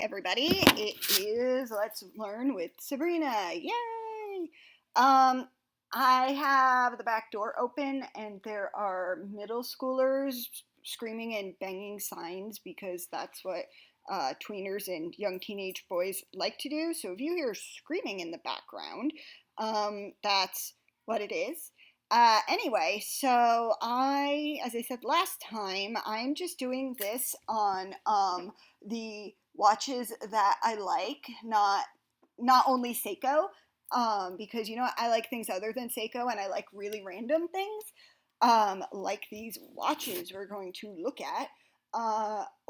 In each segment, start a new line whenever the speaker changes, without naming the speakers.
everybody. It is Let's Learn with Sabrina. Yay! I have the back door open and there are middle schoolers screaming and banging signs because that's what tweeners and young teenage boys like to do. So if you hear screaming in the background, that's what it is. Anyway, so as I said last time, I'm just doing this on the watches that I like, not only Seiko, because I like things other than Seiko, and I like really random things, like these watches we're going to look at.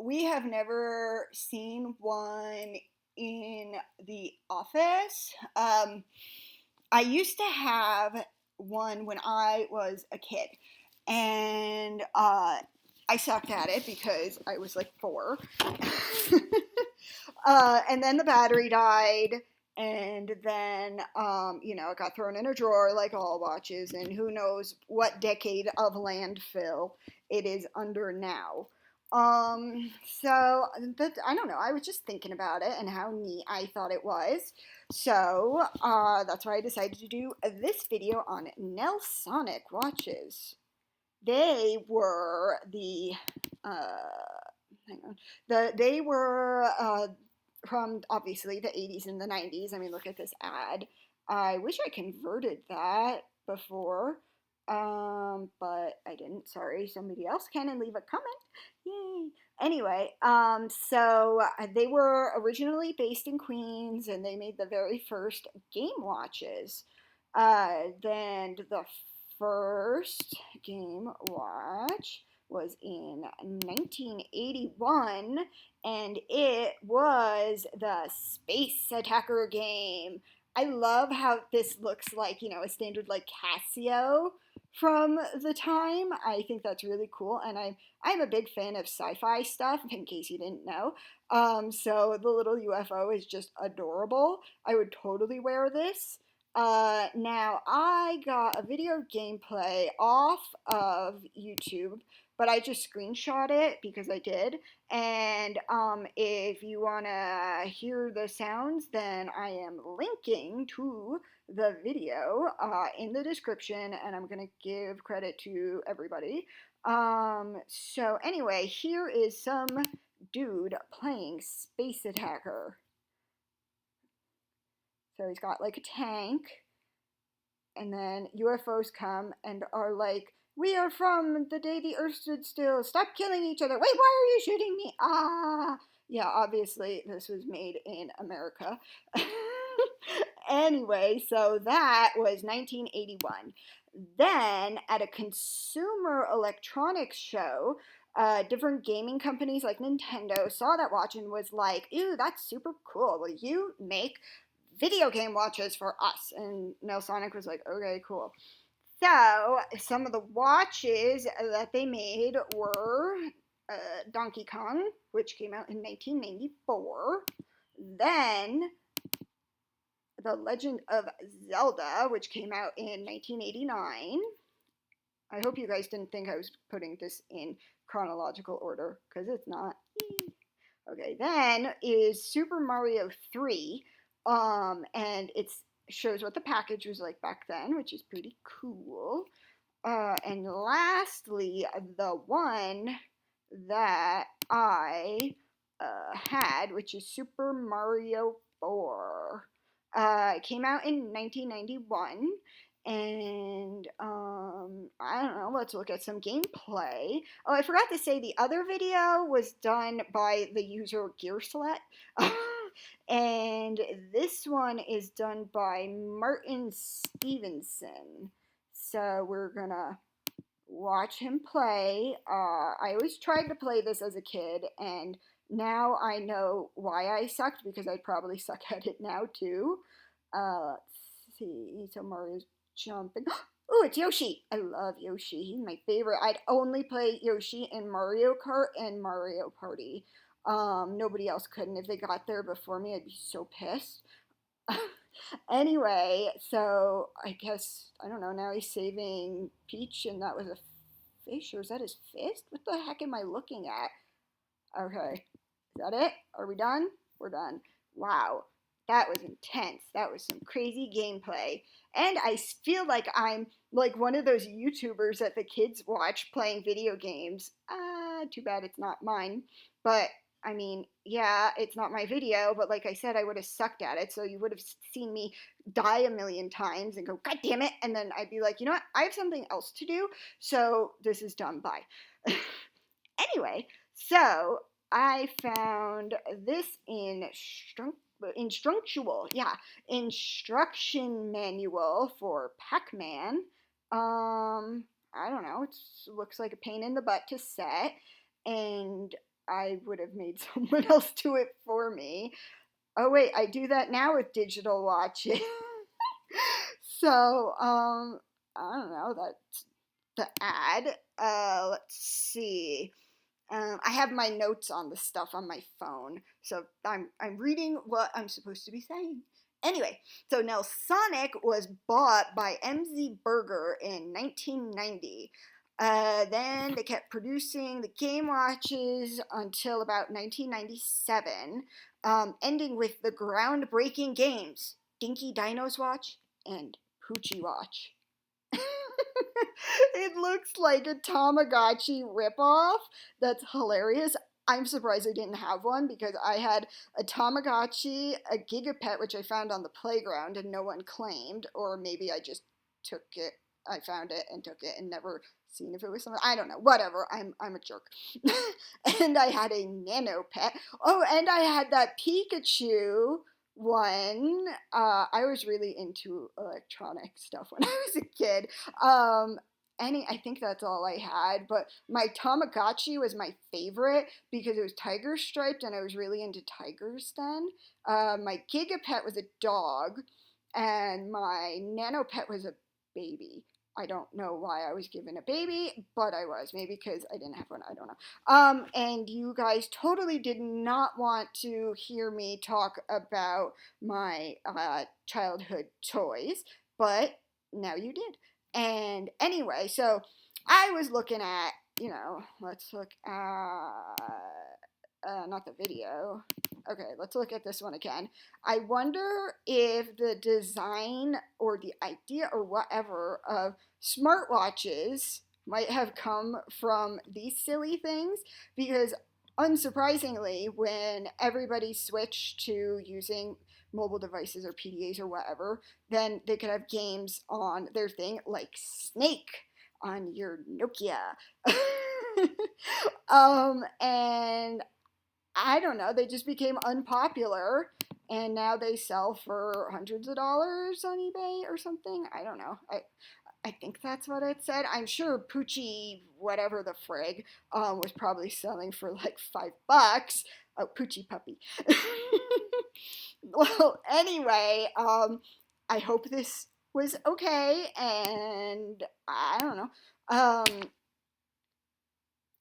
We have never seen one in the office. I used to have one when I was a kid, and I sucked at it because I was like 4. And then the battery died, and then it got thrown in a drawer like all watches, and who knows what decade of landfill it is under now. So I don't know. I was just thinking about it and how neat I thought it was. So that's why I decided to do this video on Nelsonic watches. They were they were from obviously the 80s and the 90s. I mean, look at this ad. I wish I converted that before, but I didn't. Sorry, somebody else can and leave a comment. Yay! Anyway, so they were originally based in Queens, and they made the very first game watches. Then the first game watch was in 1981, and it was the Space Attacker game. I love how this looks like, a standard like Casio from the time. I think that's really cool, and I'm a big fan of sci-fi stuff, in case you didn't know. So the little UFO is just adorable. I would totally wear this. Now I got a video gameplay off of YouTube, but I just screenshot it because I did. And if you want to hear the sounds, then I am linking to the video in the description, and I'm going to give credit to everybody. So anyway, here is some dude playing Space Attacker. So he's got like a tank, and then UFOs come and are like, "We are from the day the earth stood still. Stop killing each other. Wait, why are you shooting me? Ah!" Yeah, obviously this was made in America. Anyway, so that was 1981. Then at a consumer electronics show, different gaming companies like Nintendo saw that watch and was like, "Ew, that's super cool. Will you make video game watches for us?" And Nelsonic was like, "Okay, cool." So some of the watches that they made were Donkey Kong, which came out in 1994. Then The Legend of Zelda, which came out in 1989. I hope you guys didn't think I was putting this in chronological order, because it's not. Okay, then is Super Mario 3, and it shows what the package was like back then, which is pretty cool. And lastly, the one that I had, which is Super Mario 4. It came out in 1991, and I don't know, let's look at some gameplay. Oh, I forgot to say the other video was done by the user gearslut. And this one is done by Martin Stevenson. So we're gonna watch him play. I always tried to play this as a kid, and now I know why I sucked, because I'd probably suck at it now too. Let's see. So Mario's jumping. Oh, it's Yoshi. I love Yoshi. He's my favorite. I'd only play Yoshi in Mario Kart and Mario Party. Nobody else could, and if they got there before me, I'd be so pissed. Anyway, so I guess, I don't know, now he's saving Peach, and that was a fish, or is that his fist? What the heck am I looking at? Okay, is that it? Are we done? we're done. Wow, that was intense. That was some crazy gameplay. And I feel like I'm like one of those YouTubers that the kids watch playing video games. Too bad it's not mine. But I mean, yeah, it's not my video, but like I said, I would have sucked at it. So you would have seen me die a million times and go, God damn it. And then I'd be like, you know what? I have something else to do. So this is done. Bye. Anyway, so I found this instruction manual for Pac Man. I don't know. It looks like a pain in the butt to set, and I would have made someone else do it for me. Oh wait, I do that now with digital watches. So, I don't know. That's the ad. Let's see. I have my notes on the stuff on my phone, so I'm reading what I'm supposed to be saying. Anyway, so Nelsonic was bought by MZ Berger in 1990. Then they kept producing the Game Watches until about 1997, ending with the groundbreaking games Dinky Dino's Watch and Poochie Watch. It looks like a Tamagotchi ripoff. That's hilarious. I'm surprised I didn't have one because I had a Tamagotchi, a Gigapet, which I found on the playground and no one claimed, or maybe I just took it. I found it and took it and never seen if it was something. I don't know. Whatever. I'm a jerk. And I had a Nano Pet. Oh, and I had that Pikachu one. I was really into electronic stuff when I was a kid. I think that's all I had, but my Tamagotchi was my favorite because it was tiger striped and I was really into tigers then. My Gigapet was a dog and my Nano Pet was a baby. I don't know why I was given a baby, but I was. Maybe because I didn't have one. I don't know. And you guys totally did not want to hear me talk about my childhood toys, but now you did. And anyway, so I was looking at, let's look at, not the video. Okay, let's look at this one again. I wonder if the design or the idea or whatever of smartwatches might have come from these silly things because unsurprisingly, when everybody switched to using mobile devices or PDAs or whatever, then they could have games on their thing like Snake on your Nokia. And I don't know, they just became unpopular and now they sell for hundreds of dollars on eBay or something. I don't know. I think that's what it said. I'm sure Poochie, whatever the frig, was probably selling for like $5. Oh, Poochie puppy. Well, anyway, I hope this was okay, and I don't know. I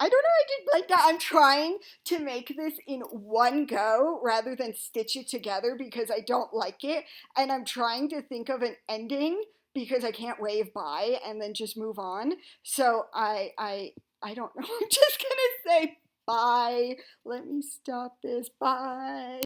don't know, I did like that. I'm trying to make this in one go rather than stitch it together because I don't like it. And I'm trying to think of an ending because I can't wave bye and then just move on. So I don't know. I'm just gonna say bye. Let me stop this. Bye.